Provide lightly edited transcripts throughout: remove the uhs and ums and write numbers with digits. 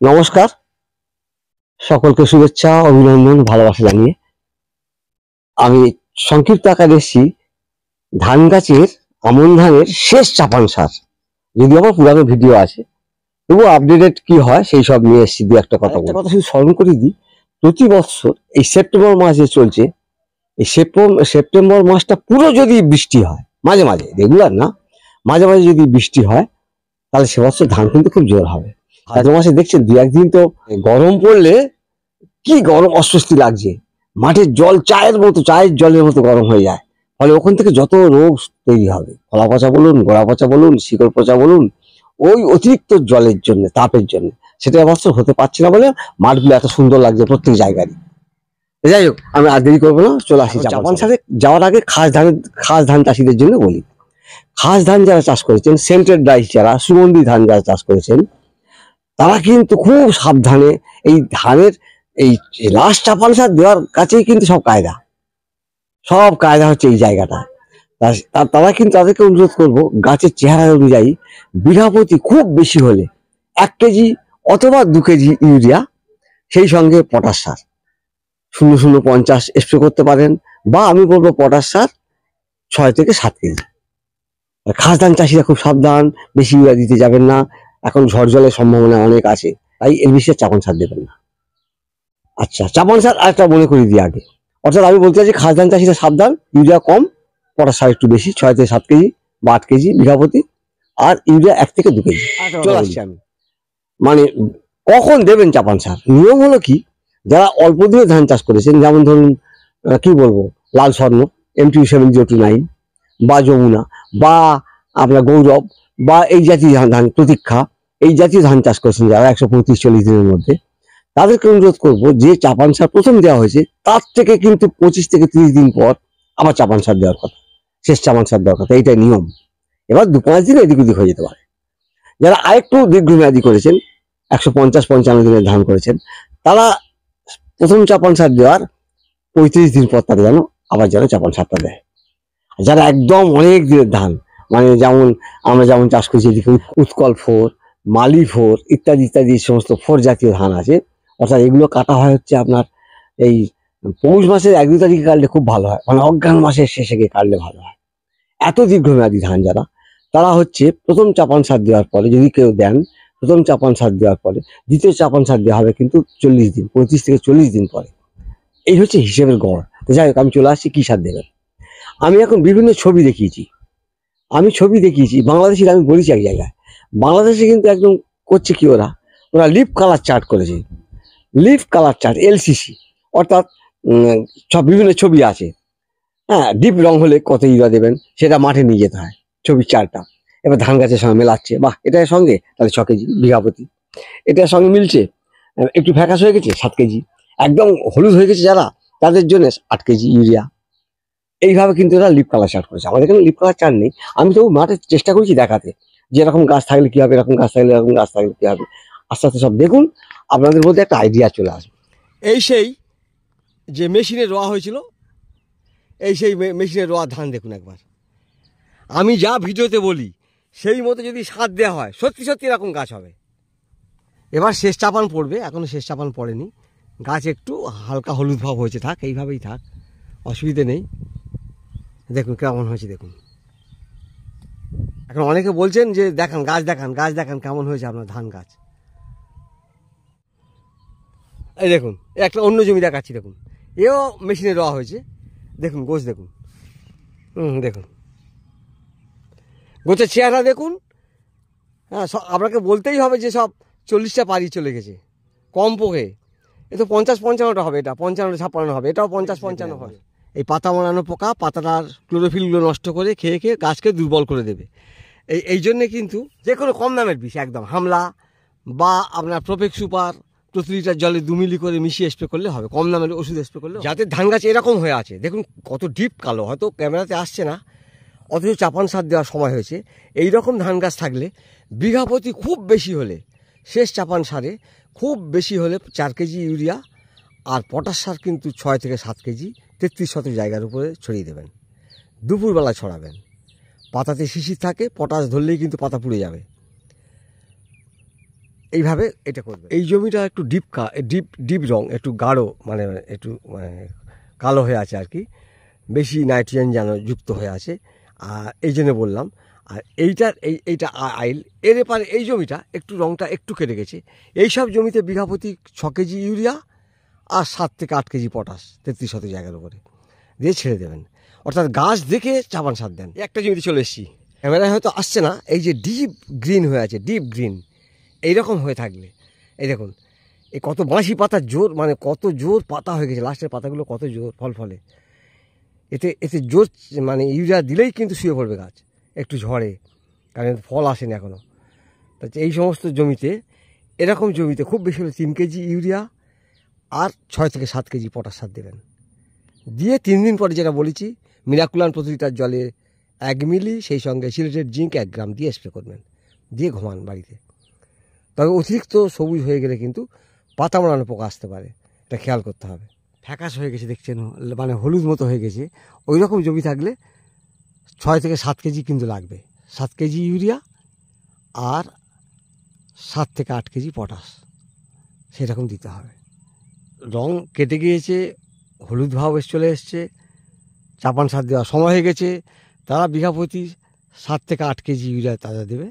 নমস্কার, সকলকে শুভেচ্ছা, অভিনন্দন, ভালোবাসা জানিয়ে আমি সংক্ষিপ্ত আকারে এসেছি ধান গাছের আমন ধানের শেষ চাপান সার। যদি আমার পুরানো ভিডিও আছে, তবু আপডেটেড কি হয় সেই সব নিয়ে এসেছি। দু একটা কথা শুধু স্মরণ করে দিই, প্রতি বছর এই সেপ্টেম্বর মাস যে চলছে, এই সেপ্টেম্বর মাসটা পুরো যদি বৃষ্টি হয়, মাঝে মাঝে, রেগুলার না, মাঝে মাঝে যদি বৃষ্টি হয়, তাহলে সে বছর ধান কিন্তু খুব জোর হবে। ভাদ্র মাসে দেখছেন দু একদিন তো গরম পড়লে কি গরম, অস্বস্তি লাগছে, মাঠের জল চায়ের জলের মতো গরম হয়ে যায়। ফলে ওখান থেকে যত রোগ তৈরি হবে, ফলা পচা বলুন, গোড়া পচা বলুন, শিকড় পচা বলুন, ওই অতিরিক্ত জলের জন্য, তাপের জন্য সেটা অবশ্য হতে পারছে না বলে মাঠগুলো এত সুন্দর লাগছে প্রত্যেক জায়গায়। যাই হোক, আমি আর দেরি করবো না, চলে আসি চাপান সারে যাওয়ার আগে খাস ধান চাষিদের জন্য বলি। খাস ধান যারা চাষ করেছেন, সেন্টেড রাইস যারা, সুগন্ধি ধান যারা চাষ করেছেন, তারা কিন্তু খুব সাবধানে এই ধানের এই লাস্ট চাপান সার দেওয়ার কাছেই কিন্তু সব কায়দা হচ্ছে এই জায়গাটা। তারা কিন্তু তাদেরকে অনুরোধ করবো, গাছের চেহারা অনুযায়ী বিঘা প্রতি খুব বেশি হলে 1 কেজি অথবা 2 কেজি ইউরিয়া, সেই সঙ্গে পটাশ সার 0050 স্প্রে করতে পারেন, বা আমি বলবো পটাশ সার 6 থেকে 7 কেজি। খাস ধান চাষিরা খুব সাবধান, বেশি ইউরিয়া দিতে যাবেন না, এখন ঝড় জলের সম্ভাবনা অনেক আছে, তাই এর বেশি চাপান সার দেবেন না। আচ্ছা, চাপান সার আরেকটা মনে করে দিই আগে, অর্থাৎ আমি বলতে চাইছি খাস ধান চাষিরা সাবধান, ইউরিয়া কম, পটাশ সার একটু বেশি, 6 থেকে 7 কেজি বা 8 কেজি বিঘা প্রতি, আর ইউরিয়া 1 থেকে 2 কেজি। চলে আসছি আমি, মানে কখন দেবেন চাপান সার। নিয়ম হলো কি, যারা অল্প দিনে ধান চাষ করেছেন, যেমন ধরুন কি বলবো, লাল স্বর্ণ MT7029 বা যমুনা বা আপনার গৌরব বা এই জাতীয় ধান, প্রতীক্ষা, এই জাতীয় ধান চাষ করেছেন যারা 135-40 দিনের মধ্যে, তাদেরকে অনুরোধ করবো যে চাপান সার প্রথম দেওয়া হয়েছে তার থেকে কিন্তু 25 থেকে 30 দিন পর আবার চাপান সার দেওয়ার কথা, শেষ চাপান সার দেওয়ার কথা, এইটাই নিয়ম। এবার 2-5 দিন এদিক ওদিক হয়ে যেতে পারে। যারা আরেকটু দীর্ঘমেয়াদী করেছেন, 150-55 দিনের ধান করেছেন, তারা প্রথম চাপান সার দেওয়ার 35 দিন পর তারা আবার চাপান সারটা দেয়। যারা একদম অনেক দিনের ধান, মানে যেমন আমরা যেমন চাষ করছি এদিকে উৎকল 4, মালি 4 ইত্যাদি ইত্যাদি, সমস্ত 4 জাতীয় ধান আছে, অর্থাৎ এগুলো কাটা হয় হচ্ছে আপনার এই পৌষ মাসের 1-2 তারিখে কাটলে খুব ভালো হয়, মানে অজ্ঞান মাসের শেষে গিয়ে কাটলে ভালো হয়। এত দীর্ঘমেয়াদী ধান যারা, তারা হচ্ছে প্রথম চাপান সার দেওয়ার পরে, যদি কেউ দেন, প্রথম চাপান সার দেওয়ার পরে দ্বিতীয় চাপান সার দেওয়া হবে কিন্তু 40 দিন, 35 থেকে 40 দিন পরে। এই হচ্ছে হিসেবের গড়। যাই হোক, আমি চলে আসছি কি সার দেবেন। আমি এখন বিভিন্ন ছবি দেখিয়েছি, বাংলাদেশের, আমি বলেছি এক জায়গায়, বাংলাদেশে কিন্তু একদম করছে কি, ওরা লিফ কালার চার্ট করেছে, লিফ কালার চার্ট LCC, অর্থাৎ সব বিভিন্ন ছবি আছে। হ্যাঁ, ডিপ রং হলে কত ইউরিয়া দেবেন সেটা মাঠে নিয়ে যেতে হয়, ছবির চারটা। এবার ধান গাছের সঙ্গে মেলাচ্ছে, বাহ, এটার সঙ্গে তাহলে 6 কেজি বিঘা প্রতি, এটার সঙ্গে মিলছে, একটু ফ্যাকাশ হয়ে গেছে 7 কেজি, একদম হলুদ হয়ে গেছে যারা, তাদের জন্য 8 কেজি ইউরিয়া। এইভাবে কিন্তু এরা লিপ কালার চার্ট করেছে। আমাদের এখানে লিপ কালার চার্ট নেই, আমি তো মাঠে চেষ্টা করেছি দেখাতে যে এরকম গাছ থাকলে কি হবে, এরকম গাছ থাকলে এরকম গাছ থাকলে কি হবে। আস্তে আস্তে সব দেখুন, আপনাদের মধ্যে একটা আইডিয়া চলে আসবে। এই সেই যে মেশিনে রোয়া হয়েছিল, এই সেই মেশিনে রোয়া ধান দেখুন একবার। আমি যা ভিডিওতে বলি সেই মতো যদি সার দেওয়া হয়, সত্যি সত্যি এরকম গাছ হবে। এবার শেষ চাপান পড়বে, এখনও শেষ চাপান পড়েনি, গাছ একটু হালকা হলুদ ভাব হয়েছে, থাক, এইভাবেই থাক, অসুবিধে নেই। দেখুন কেমন হয়েছে, দেখুন। এখন অনেকে বলছেন যে দেখান গাছ, দেখান কেমন হয়েছে আপনার ধান গাছ। এই দেখুন, একটা অন্য জমি দেখাচ্ছি, দেখুন, এও মেশিনে রোয়া হয়েছে, দেখুন গোছ দেখুন, দেখুন গোছের চেহারা দেখুন। হ্যাঁ, আপনাকে বলতেই হবে যে সব 40টা পাড়ি চলে গেছে কম পক্ষে। এ তো 50-55টা হবে, এটা 55-56 হবে, এটাও 50-55 হবে। এই পাতা মরানো পোকা পাতাটার ক্লোরোফিলগুলো নষ্ট করে খেয়ে গাছকে দুর্বল করে দেবে। এই জন্যে কিন্তু যে কোনো কম দামের বিষ, একদম হামলা বা আপনার প্রোপেক্স সুপার প্রতি লিটার জলে 2 মিলি করে মিশিয়ে স্প্রে করলে হবে, কম দামের ওষুধ স্প্রে করলে। যাতে ধান গাছ এরকম হয়ে আছে, দেখুন কত ডিপ কালো, হয়তো ক্যামেরাতে আসছে না, অথচ চাপান সার দেওয়ার সময় হয়েছে। এই রকম ধান গাছ থাকলে বিঘা প্রতি খুব বেশি হলে, শেষ চাপান সারে খুব বেশি হলে 4 কেজি ইউরিয়া, আর পটাশ সার কিন্তু 6 থেকে 7 কেজি 33 জায়গার উপরে ছড়িয়ে দেবেন। দুপুরবেলা ছড়াবেন, পাতাতে শিশির থাকে, পটাশ ধরলেই কিন্তু পাতা পুড়ে যাবে। এইভাবে এটা করবে। এই জমিটা একটু ডিপ রং, একটু গাঢ়, মানে একটু কালো হয়ে আছে আর কি, বেশি নাইট্রোজেন যেন যুক্ত হয়ে আছে, আর এই জন্য বললাম। আর এইটা আইল, এর এপারে এই জমিটা একটু রংটা একটু কেটে গেছে। এইসব জমিতে বিঘা প্রতি 6 কেজি ইউরিয়া আর 7 থেকে 8 কেজি পটাশ 33 শতক জায়গার উপরে দিয়ে ছেড়ে দেবেন। অর্থাৎ গাছ দেখে চাপান সার দেন। একটা জমিতে চলে এসেছি, ক্যামেরায় হয়তো আসছে না, এই যে ডিপ গ্রিন হয়ে আছে, ডিপ গ্রিন এইরকম হয়ে থাকলে, এই দেখুন এই কত বাঁশি পাতার জোর, মানে কত জোর পাতা হয়ে গেছে, লাস্টের পাতাগুলো কত জোর ফলে। এতে জোর, মানে ইউরিয়া দিলেই কিন্তু শুয়ে পড়বে গাছ, একটু ঝড়ে, কারণ ফল আসেনি এখনও। তা এই সমস্ত জমিতে, এরকম জমিতে খুব বেশি হলে 3 কেজি ইউরিয়া আর 6 থেকে 7 কেজি পটাশ সার দেবেন। দিয়ে 3 দিন পরে যেটা বলেছি, মিরাকুলান প্রতি লিটার জলে 1 মিলি, সেই সঙ্গে সিলেটেড জিঙ্ক 1 গ্রাম দিয়ে স্প্রে করবেন, দিয়ে ঘুমান বাড়িতে। তবে অতিরিক্ত সবুজ হয়ে গেলে কিন্তু পাতা মোড়ানো পোকা আসতে পারে, এটা খেয়াল করতে হবে। ফ্যাকাশ হয়ে গেছে দেখছেন, মানে হলুদ মতো হয়ে গেছে, ওই রকম জমি থাকলে 6 থেকে 7 কেজি কিন্তু লাগবে, 7 কেজি ইউরিয়া আর 7 থেকে 8 কেজি পটাশ, সেরকম দিতে হবে। রং কেটে গিয়েছে, হলুদ ভাব চলে এসছে, চাপান সার দেওয়ার সময় হয়ে গেছে, তারা বিঘা প্রতি 7 থেকে 8 কেজি ইউরিয়া তাজা দেবে,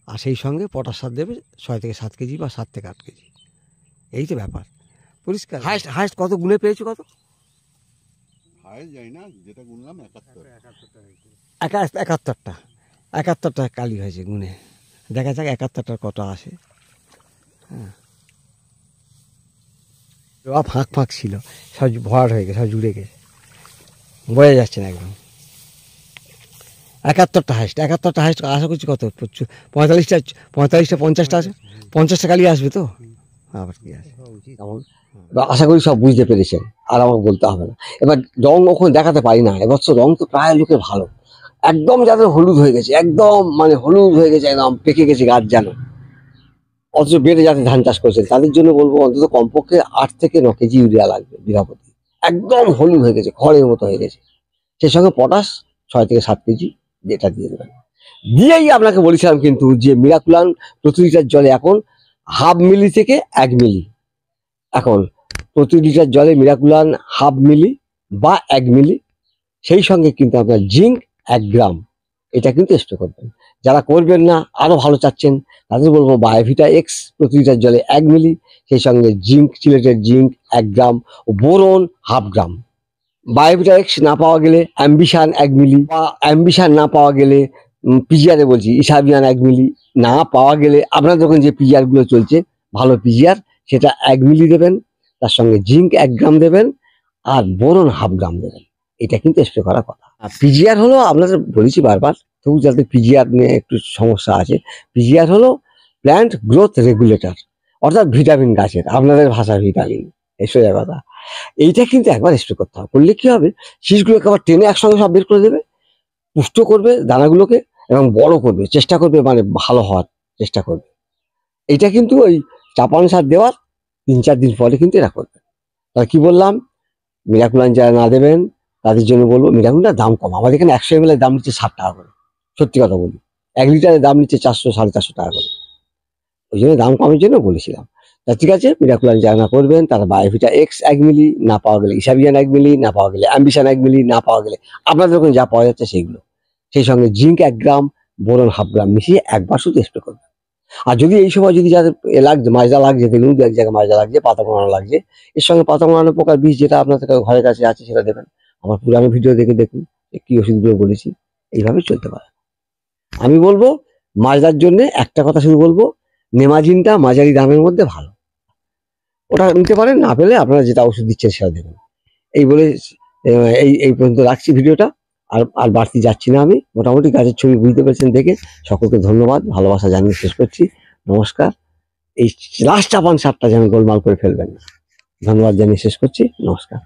আর সেই সঙ্গে পটাশ সার দেবে 6 থেকে 7 কেজি বা 7 থেকে 8 কেজি। এই তো ব্যাপার, পরিষ্কার। হাইস্ট কত গুণে পেয়েছো? কত যাই না, যেটা গুনলাম 71টা কালি হয়েছে গুণে। দেখা যাক 71টার কত আসে। হ্যাঁ, ফাঁক ছিল, সব ভরাট হয়ে গেছে, সব জুড়ে গেছে, বোঝা যাচ্ছে না একদম। 71টা হাইস্ট আশা করছি কত 45টা 50টা আছে, 50টা কালি আসবে তো, আবার কি আছে তেমন আশা করি সব বুঝতে পেরেছেন, আর আমাকে বলতে হবে না। এবার রং ওখানে দেখাতে পারি না, এবছর রং তো প্রায় লোকের ভালো, একদম যাদের হলুদ হয়ে গেছে, একদম মানে হলুদ হয়ে গেছে, একদম পেকে গেছে গাছ যেন, অথচ বেড়ে যাতে ধান চাষ করেছেন তাদের জন্য বলবো অন্তত কমপক্ষে 8 থেকে 9 কেজি ইউরিয়া লাগবে বিঘা প্রতি। একদম হলুদ হয়ে গেছে, খড়ের মতো হয়ে গেছে, সেই সঙ্গে পটাশ 6 থেকে 7 কেজি যেটা দিয়ে দেবেন। দিয়েই আপনাকে বলেছিলাম কিন্তু যে মিরাকুলান প্রতি লিটার জলে এখন 1/2 মিলি থেকে 1 মিলি, এখন প্রতি লিটার জলে মিরাকুলান 1/2 মিলি বা 1 মিলি, সেই সঙ্গে কিন্তু আপনার জিঙ্ক 1 গ্রাম, এটা কিন্তু স্প্রে করবেন। যারা করবেন না, আরো ভালো চাচ্ছেন, তাদের বলবো বায়োভিটা এক্স প্রতি লিটার জলে 1 মিলি, সেই সঙ্গে জিঙ্ক, সিলেটেড জিঙ্ক 1 গ্রাম ও বোরন 1/2 গ্রাম। বায়োভিটা এক্স না পাওয়া গেলে অ্যাম্বিশন 1 মিলি, বা অ্যাম্বিশন না পাওয়া গেলে পিজিআরে বলছি ইসাবিয়ান 1 মিলি, না পাওয়া গেলে আপনার যখন যে পিজিআর গুলো চলছে ভালো পিজিআর, সেটা 1 মিলি দেবেন, তার সঙ্গে জিঙ্ক 1 গ্রাম দেবেন, আর বোরন 1/2 গ্রাম দেবেন। এটা কিন্তু স্প্রে করার কথা। আর পিজিআর হলো, আপনাদের বলেছি বারবার, তবু যাদের পিজিআর নিয়ে একটু সমস্যা আছে, পিজিআর হলো প্ল্যান্ট গ্রোথ রেগুলেটর, অর্থাৎ ভিটামিন গাছের, আপনাদের ভাষায় ভিটামিন, এই সোজা কথা। এইটা কিন্তু একবার স্প্রে করতে হবে, করলে কি হবে, শীষগুলোকে আবার টেনে একসঙ্গে সব বের করে দেবে, পুষ্ট করবে দানাগুলোকে এবং বড় করবে, চেষ্টা করবে, মানে ভালো হওয়ার চেষ্টা করবে। এটা কিন্তু ওই চাপান সার দেওয়ার 3-4 দিন পরে কিন্তু এটা করবে। তাহলে কি বললাম, মিরাকুলান যারা না দেবেন তাদের জন্য বলবো, মিরাকুলার দাম কম, আমাদের এখানে 100 ml এর দাম নিচ্ছে 60 টাকা করে, সত্যি কথা বলি, 1 লিটারের দাম নিচ্ছে 400-450 টাকা করে, ওই জন্য দাম কমের জন্য বলেছিলাম। তা ঠিক আছে, মিরাকুলান যারা না করবেন তারা বায়োভিটা এক্স 1 মিলি, না পাওয়া গেলে ইসাবিয়ান 1 মিলি, না পাওয়া গেলে অ্যাম্বিশন 1 মিলি, না পাওয়া গেলে আপনাদের ওখানে যা পাওয়া যাচ্ছে সেইগুলো, সেই সঙ্গে জিঙ্ক 1 গ্রাম, বোরন 1/2 গ্রাম মিশিয়ে একবার শুধু স্প্রে করবেন। আর যদি এই সময় যদি যাদের লাগছে, মাজরা লাগছে, দেখুন 2-1 জায়গায় মাজরা লাগছে, পাতা মোড়ানো লাগছে, এর সঙ্গে পাতা মোড়ানো পোকার বীজ যেটা আপনাদের ঘরের কাছে আছে সেটা দেবেন। আমার পুরানো ভিডিও দেখে দেখুন কি ওষুধগুলো বলেছি, এইভাবে চলতে পারে। আমি বলবো মাজরার জন্য একটা কথা শুধু বলবো, নেমাজিনটা মাঝারি দামের মধ্যে ভালো, ওটা নিতে পারেন, না পেলে আপনারা যেটা ওষুধ দিচ্ছেন সেটা দেবেন। এই বলে এই পর্যন্ত রাখছি ভিডিওটা, আর বাড়তি যাচ্ছি না। আমি মোটামুটি গাছের ছবি বুঝতে পেরেছেন দেখে, সকলকে ধন্যবাদ, ভালোবাসা জানিয়ে শেষ করছি, নমস্কার। এই লাস্ট চাপান সারটা যেন গোলমাল করে ফেলবেন না, ধন্যবাদ জানিয়ে শেষ করছি, নমস্কার।